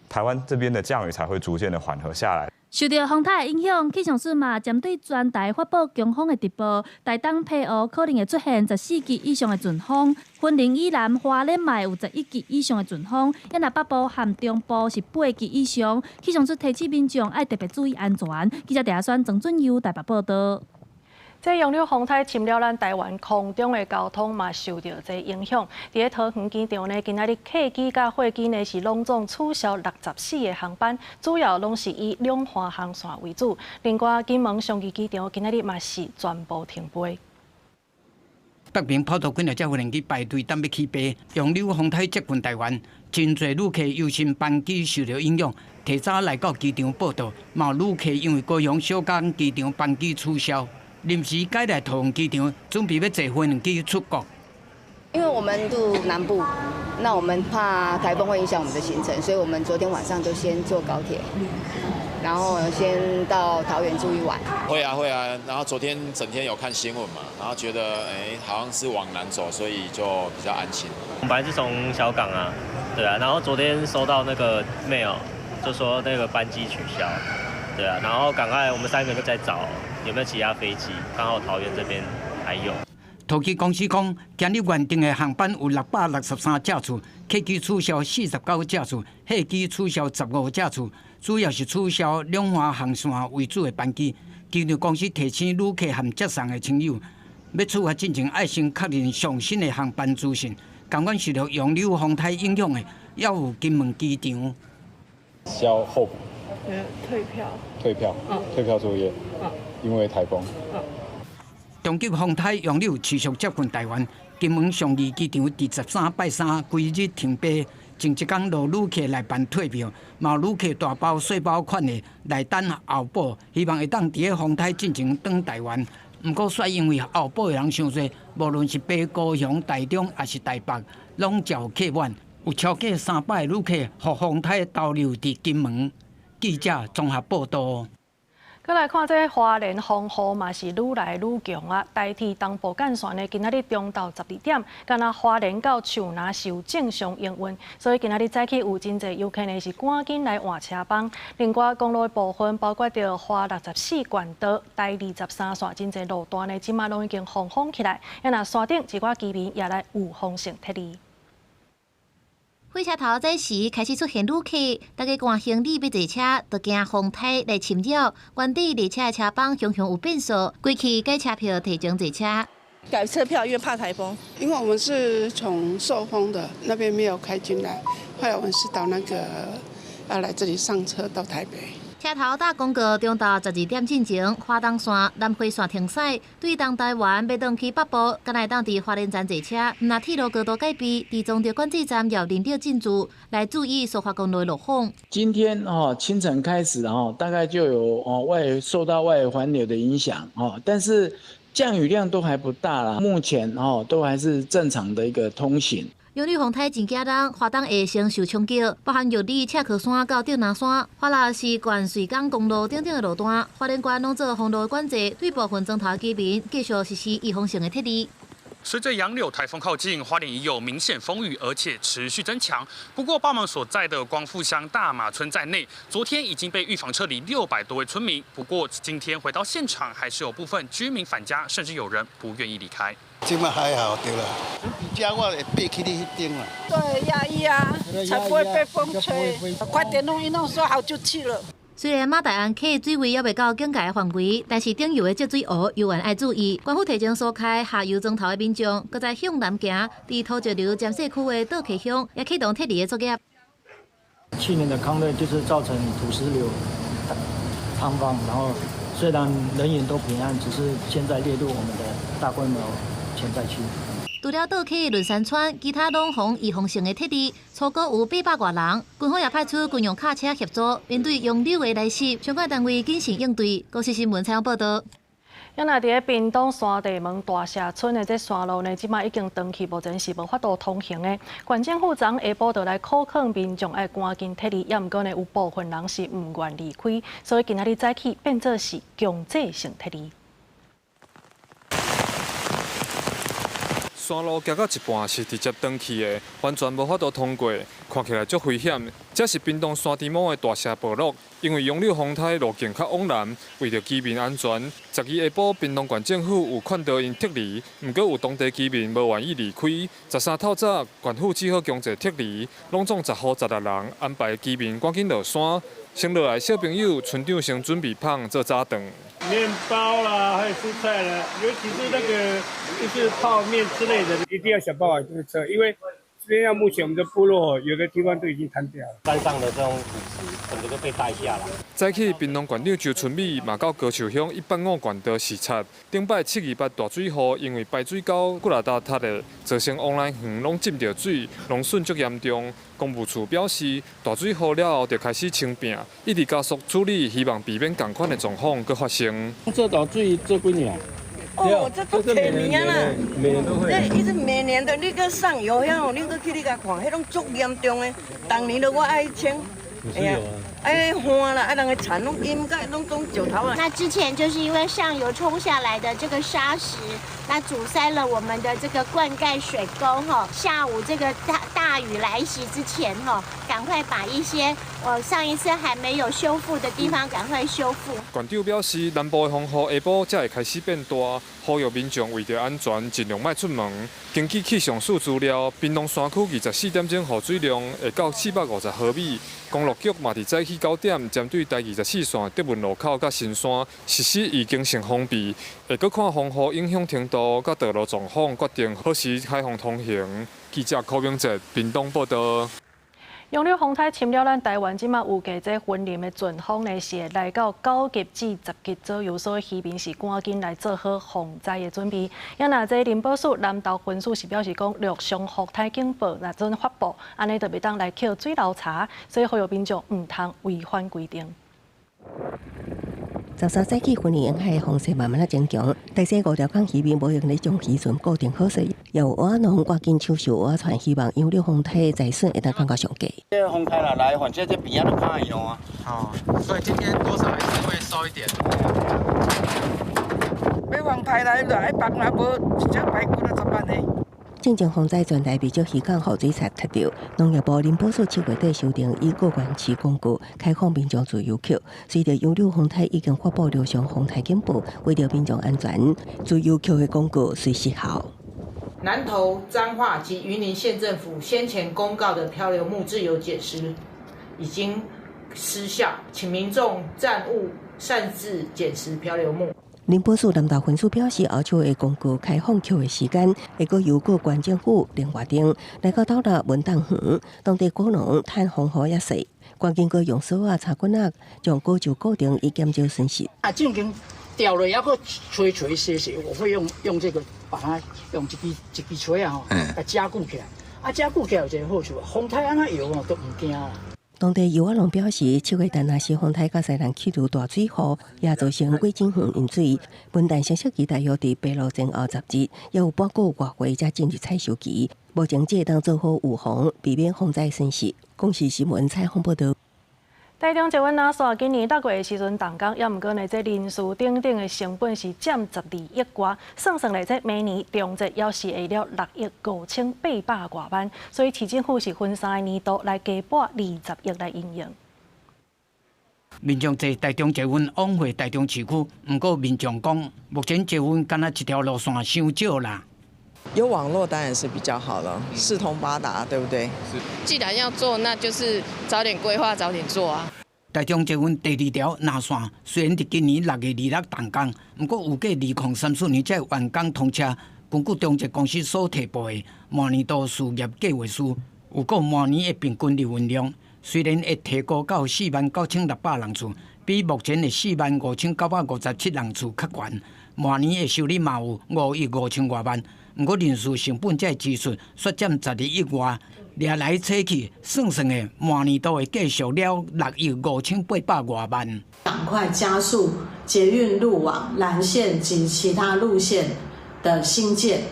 台湾这边的降雨才会逐渐的缓和下来。受到风台的影响，气象署嘛针对全台发布强风的特报，台东、澎湖可能会出现14级以上的阵风，云林以南、花莲嘛有11级以上的阵风，也那北部和中部是8级以上。气象署提醒民众要特别注意安全。记者陈亚轩、郑俊佑台北报道。这洋流风台侵了咱台湾空中的交通嘛，受到这影响。伫桃园机场呢，今仔日客机甲货机呢是隆重取消64个航班，主要拢是以两环航线为主。另外，金门松义机场今仔日嘛是全部停飞。北平跑道几架飞人去排队等要起飞，洋流风台接近台湾，真侪旅客优先班机受到影响，提早来到机场报到。嘛有旅客因为高雄小港机场班机取消。 临时改来桃园机场，准备要坐飞轮机出国。因为我们住南部，那我们怕台风会影响我们的行程，所以我们昨天晚上就先坐高铁，然后先到桃园住一晚。会啊，然后昨天整天有看新闻嘛，然后觉得好像是往南走，所以就比较安心。我们本来是从小港啊，对啊，然后昨天收到那个 mail， 就说那个班机取消，对啊，然后赶快我们3个就在找。 有没有其他飞机？刚好桃园这边还有。桃机公司讲，今日原定的航班有663架次，客机取消49架次，货机取消15架次，主要是取消两环航线为主的班机。机场公司提醒旅客和接送的亲友，要出发之前爱先确认上新的航班资讯。同款受到洋流风台影响的，也有金门机场。销后补。退票。退票作业。因为台风。中级风台洋流持续接近台湾，金门松义机场第13拜3规日停飞，前一天落旅客来办退票，嘛有旅客大包小包款的来等后补，希望会当伫个风台进行转台湾。不过，却因为后补的人伤多，无论是飞高雄、台中还是台北，拢照客满，有超过300旅客互风台逗留伫金门。记者综合报道。 再来看这花莲风雨嘛是愈来愈强啊！代替东部干线呢，今仔日中昼12点，敢若花莲到树林是正常营运，所以今仔日早起有真侪游客呢是赶紧来换车帮。另外，公路的部分包括着花64管道、台23线，真侪路段呢，即马拢已经封封起来。若山顶一寡居民也来有风声撤离。 火车头这时开始出现旅客，大家赶行李要坐车，就惊风台来侵扰。原地列车的车帮常常有变数，过去改车票提前坐车。改车票因为怕台风，因为我们是从寿丰的那边没有开进来，后来我们是到要来这里上车到台北。 车头搭公告中昼12点进前，花东线、南回线停驶。对东台湾要登去北部，敢来当伫花莲站坐车。若铁路高度改变，地中的管制站要人流进驻，来注意苏花公路的路况。今天清晨开始大概就有受到外围环流的影响但是降雨量都还不大啦，目前都还是正常的一个通行。 洋流风台真惊人，花东下城受冲击，包含玉里、赤科山到吊南山、花莲市关水港公路等等的路段，花莲县拢做封路管制，对部分征讨居民继续实施预防性的撤离。 随着洋流台风靠近，花莲已有明显风雨，而且持续增强。不过，巴芒所在的光复乡大马村在内，昨天已经被预防撤离600多位村民。不过，今天回到现场，还是有部分居民返家，甚至有人不愿意离开。今麦还好对了，比家我会爬去你那顶了。对，压抑啊，才不会被风吹。快点弄一弄，说好就去了。 虽然马大安溪水位还未到警戒的范围，但是顶游的积水湖游玩爱注意。官府提前疏开下游庄头的民众，搁在向南行，伫土石流尖细区的倒溪乡也启动撤离的作业。去年的抗瑞就是造成土石流塌方，然后虽然人员都平安，只是现在列入我们的大规模潜在区。 除了倒溪轮山村，其他拢防预防性的撤离，超过有800多人。军方也派出军用卡车协助，面对洋流的来袭，相关单位谨慎应对。高市新闻采访报道。咱若伫屏东山地门大社村的这山路呢，即马已经断去，目前是无法度通行的。县政府昨下晡就来考劝民众爱赶紧撤离，也毋过呢有部分人是唔愿离开，所以今仔日早起变作是强制性撤离。 山路行到一半是直接断去的，完全无法度通过，看起来足危险。这是屏东山地某的大社部落，因为洋流风台路径较往南，为着居民安全，12下晡屏东县政府有劝导因撤离，毋过有当地居民无愿意离开。13透早，县府只好强制撤离，拢总10号16人安排居民赶紧落山。先落来小朋友，村长先准备芳做早顿。面包啦，还有蔬菜啦，尤其是那个就是泡面之类的，一定要想办法就是撤，因为这边目前我们的部落有的地方都已经瘫掉了，山上的这种土石整个就被带下来。早起，槟榔县长周春美嘛到高树乡185县道视察。顶摆728大水雨，因为排水沟骨力大塌的，造成往来园拢浸着水，农损足严重。公务处表示，大水雨了后就开始清并，一直加速处理，希望避免同款的状况搁发生。这大水做几年？哦，这都每年啦，每年都会。伊是每年的，你个上游遐，你个去你甲看，迄种足严重的。当年的我爱清，哎呀，哎旱啦，人个田拢淹个，拢石头啊。那之前就是因为上游冲下来的这个沙石，那阻塞了我们的这个灌溉水沟哈。下午这个大雨来袭之前哈，赶快把一些上一次还没有修复的地方赶快修复。县长表示，南部的风雨下晡才会开始变大，呼吁民众为着安全尽量莫出门。根据气象署资料，槟榔山区24点钟雨水量会到750毫米。公路局嘛伫早起9点，针对第24线德文路口甲新山实施预警性封闭，会搁看风雨影响程度甲道路状况，决定何时开放通行。记者柯明哲，屏东报道。用了风台侵了咱台湾，即马有计这云林的阵风呢，是会来到9级至10级左右，所以渔民是赶紧来做好防灾的准备。也那这林保署南投分署是表示讲，陆上风台警报若准发布，安尼就袂当来扣水捞茶，所以呼吁民众唔通违反规定。13世纪云林沿海风势慢慢啊增强，大西5条港渔民无用咧将渔船固定好势，也有蚵仔农赶紧抢修蚵仔船，希望养了风台财损会当降到上低。这个风台来，反正这边仔都怕伊咯。哦，所以今天多少还是会收一点。要风台来就爱放啦，无一只排骨啊10万呢。正正风灾全台比较渔港雨水才踢到，农业部林保署7月底修订以各县市公告，开放民众自由扣。随着杨柳风台已经发布陆上风台警报，为了民众安全，自由扣的公告随失效。南投、彰化及云林县政府先前公告的漂流木自由解释已经失效，请民众暂勿擅自捡拾漂流木。林保署南投分署表示，后续会公告开放扣的时间，会搁由各县政府另外定。来到斗六文档园，当地果农趁风雨也细，赶紧搁用锁啊、插棍啊，将果树固定以减少损失。正经掉了，要搁锤斜，我会用这个把它用一支锤啊，来加固起来。加固起来有一个好处，风台安那摇都唔惊啦。当地游阿龙表示，7月但若是风台甲西南起入大水雨，也造成贵金园淹水。本但成熟期大约伫8路前後10日，也有半個月才進入採收期。目前只會當做好預防，避免風災損失。公視新聞採訪報道。台中捷運南線今年6月的時陣動工，也毋過呢，這人事等等的成本是佔12億外，算嚟這明年中節要是下了6億5800外萬，所以市政府是分3個年度來加撥20億來應用。民眾坐台中捷運往回台中市區，毋過民眾講，目前捷運敢若一條路線傷少啦。有网络当然是比较好了，四通八达，对不对？既然要做，那就是早点规划，早点做啊。台中捷运第2条南线虽然伫今年6月26动工，不过预计2034年才完工通车。根据中捷公司所提报的明年度事业计划书，有个明年的平均利润量虽然会提高到49600人次，比目前的45957人次较悬。明年的收入嘛有5亿5000多万。不过，人事成本这支出却占12亿外，掠来扯去，算的明年度会计属了6亿5800多万。赶快加速捷运路网蓝线及其他路线的兴建。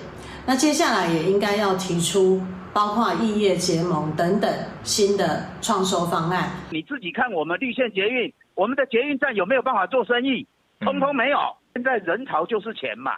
那接下来也应该要提出包括异业结盟等等新的创收方案。你自己看我们绿线捷运，我们的捷运站有没有办法做生意？通通没有。现在人潮就是钱嘛。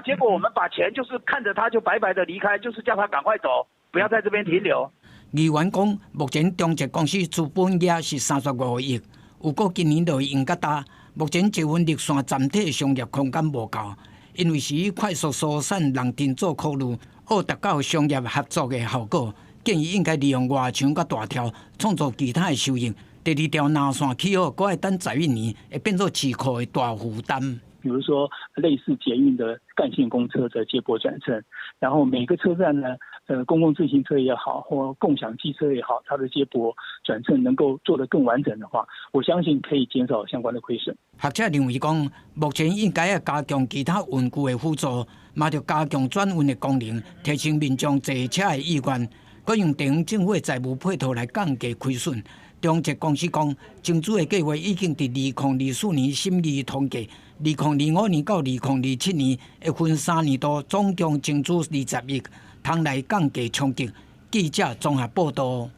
结果我们把钱就是看着他就白白的离开，就是叫他赶快走，不要在这边停留。议员讲，目前中捷公司资本也是35亿，有过今年就会用较大。目前捷运绿线站体商业空间无够，因为是以快速疏散人群做考虑，好达到商业合作的效果。建议应该利用外墙甲大条，创造其他的收益。第二条南线起好，搁要等11年，会变作市库的大负担。比如说类似捷运的干线公车的接驳转乘，然后每个车站呢，公共自行车也好，或共享机车也好，它的接驳转乘能够做得更完整的话，我相信可以减少相关的亏损。学者认为讲，目前应该要加强其他运具的辅助，嘛要加强转运的功能，提升民众坐车的意愿，搁用地方政府的财务配套来降低亏损。中捷公司讲，争取的计划已经伫2024年审议通过，2025年到2027年会分3年度，总共争取20亿，通来降低冲击。记者综合报道。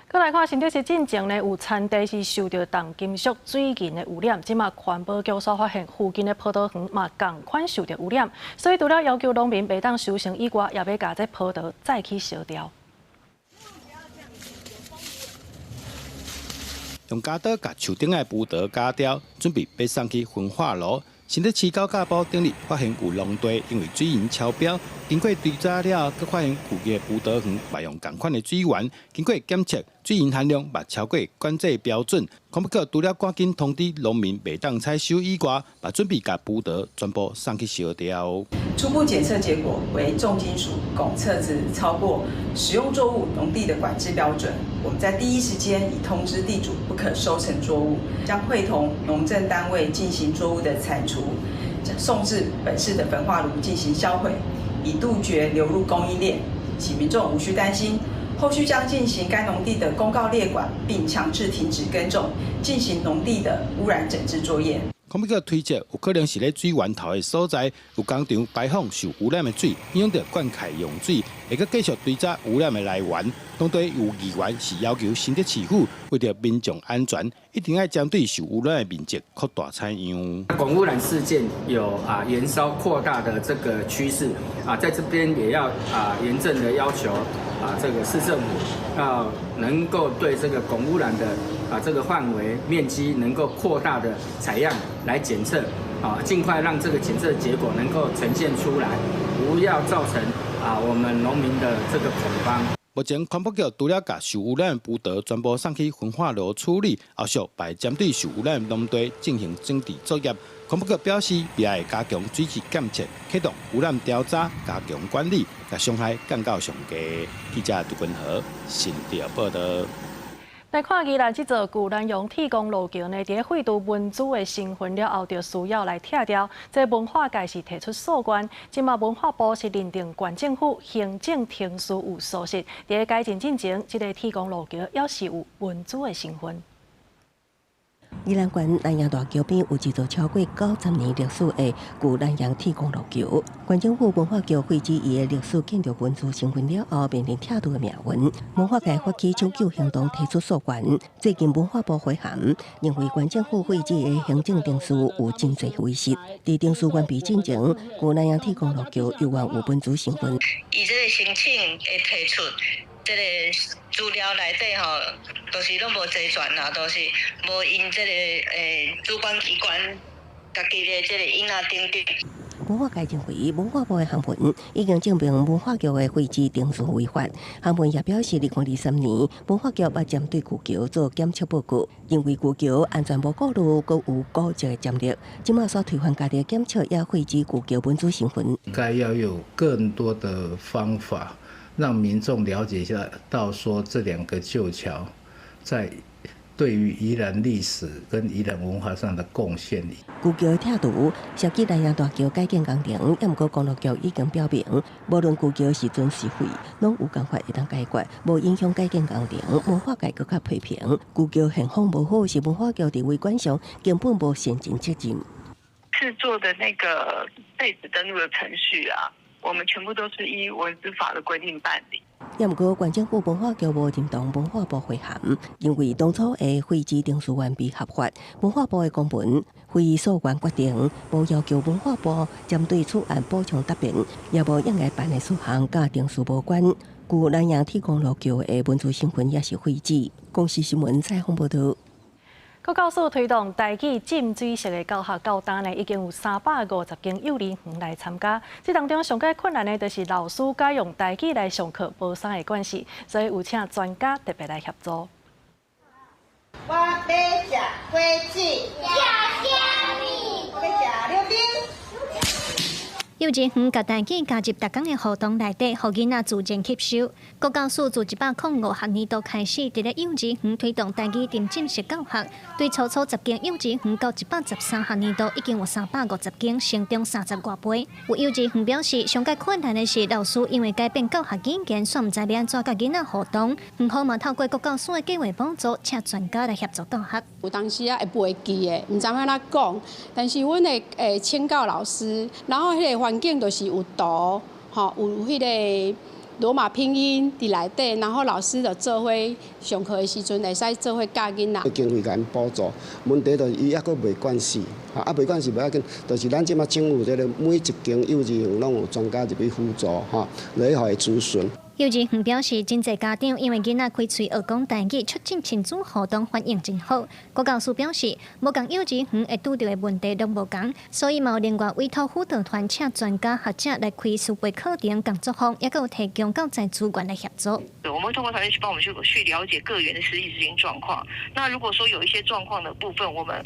再来看新竹市进前呢，有田地是受到重金属水银的污染，即马环保局所发现附近的葡萄园嘛同款受到污染，所以除了要求农民袂当收成以外，也要把这葡萄再去烧掉。用夹刀把树顶的葡萄夹掉，准备被送去焚化炉。新竹市高架部顶日发现有农地因为水银超标，经过追查了，佮发现附近的葡萄园嘛用同款的水源，经过检测，水银含量嘛超过管制标准。环保局除了赶紧通知农民袂当采收以外，嘛准备把葡萄全部送去烧掉。初步检测结果为重金属汞测值超过使用作物农地的管制标准。我们在第一时间已通知地主不可收成作物，将会同农政单位进行作物的铲除，送至本市的焚化炉进行销毁，以杜绝流入供应链。请民众无需担心，后续将进行该农地的公告列管，并强制停止耕种，进行农地的污染整治作业。环保局推测，有可能是咧水源头的所在，有工厂排放受污染的水，影响到灌溉用水，会阁继续追查污染的来源。当地有议员是要求新竹市府为了民众安全，一定要针对受污染的面积扩大采样。汞污染事件有延烧扩大的这个趋势在这边也要严正的要求这个市政府要能够对这个汞污染的这个范围面积能够扩大的采样来检测尽快让这个检测结果能够呈现出来，不要造成我们农民的这个恐慌。目前环保局除了把受污染的葡萄全部送去焚化炉处理，后续还针对受污染的农地进行整治作业。环保局表示，未来会加强水质检测，启动污染调查，加强管理，把伤害降到上低。记者杜君和新竹报道。来看宜兰这座旧南洋铁公路桥呢，伫废除文资的成分了后，就需要来拆掉。这文化界是提出诉愿，今嘛文化部是认定县政府行政程序有疏失，伫改进进前，这个铁公路桥也是有文资的成分。宜兰县南洋大桥边有一座超过90年历史的旧南洋铁公路桥，县政府文化局废止伊的历史建筑文字成分了后，面临拆除的命运。文化界发起抢救行动，提出诉愿。最近文化部回函，认为县政府废止的行政定数有真侪违失。伫定数完毕进前，旧南洋铁公路桥有原有文字成分。伊这个申请会提出。这个资料内底吼，都是拢无齐全啦，都是无因这个主管机关家己的这个影仔顶顶。文化界认为，文化部的函文已经证明文化局的废止定数违法。函文也表示，2023年文化局也针对旧桥做检测报告，认为旧桥安全无顾虑，阁有高级的潜力。今麦所推翻家己的检测，也废止旧桥文字成分。该要有更多的方法。让民众了解一下，到说这两个旧桥在对于宜兰历史跟宜兰文化上的贡献。旧桥拆除涉及南洋大桥改建工程，也毋过公路局已经表明，无论旧桥是准是废，拢有办法会当解决，无影响改建工程。文化界更加批评，旧桥现况无好，是文化局伫维管上根本无先尽责任。制作的那个被子登录的程序我们全部都是依文资法的规定办理。也毋过，县政府文化局无认同文化部回函，因为当初的废止定数完毕合法。文化部的公文非诉愿决定，无要求文化部针对此案补充答辩，也无应该办的事项甲定数无关。旧南洋铁公路桥的文字成分也是废止。公视新闻采访报道。国教署推动台语浸水式的教学教单呢，已经有350间幼儿园来参加。这当中上解困难的，就是老师改用台语来上课，无啥的关系，所以有请专家特别来协助。我要吃花枝，吃虾米，要吃溜冰。幼稚园甲大家加入逐天的活动内底，予囡仔自然吸收。国教署自105学年度开始，伫咧幼稚园推动台语沉浸式教学，对初10间幼稚园到113学年度已经有350间，成长30多倍。有幼稚园表示，上界困难的是老师因为改变教学语言，煞毋知要安怎甲囡仔互动。园方嘛透过国教署的计划帮助，请专家来协助教学。有当时啊会袂记的，毋知影哪讲，但是阮会请教老师，然后迄个环境就是有图，吼，有迄个罗马拼音伫内底，然后老师就做伙上课的时阵会使做伙教囡仔。经费甲因补助，问题就是伊还阁袂管事，袂管事袂要紧，就是咱即马政府这个每一间幼稚园拢有专家入去辅助，来互伊咨询。幼稚园表示，真侪家长因为囡仔开喙学讲台语，促进亲子互动，反应真好。国教署表示，无共幼稚园会拄到的问题都无共，所以有另外委托辅导团请专家学者来开师培课程、工作坊，也有提供教材资源来协助。我们会通过团队去帮我们去了解各园的实际执行状况。那如果说有一些状况的部分，我们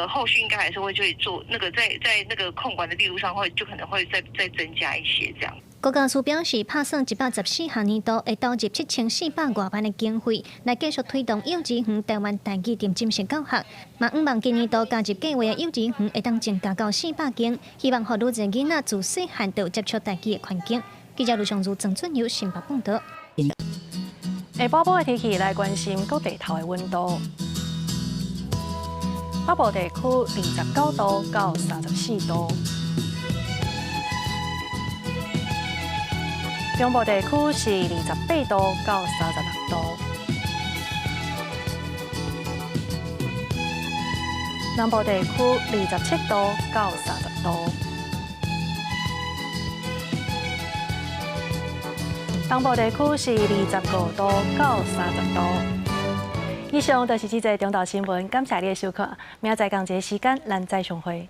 后续应该还是会去做那个在那个控管的力度上就可能会再增加一些这样。国教署表示，拍算114学年度会投入7400多万的经费，来继续推动幼稚园台湾台语沉浸式教学。嘛，希望今年度加入计划的幼稚园会当增加到400间，希望予愈侪囡仔自细汉就接触台语的环境。记者卢尚如、郑俊佑、新北报道。下晡晡的天气来关心各地头的温度。北部地区29度到34度。中部地区是28度到36度，南部地区27度到30度，东部地区是25度到30度。以上就是这则中道新闻，感谢你的收看，明仔载同一个时间咱再相会。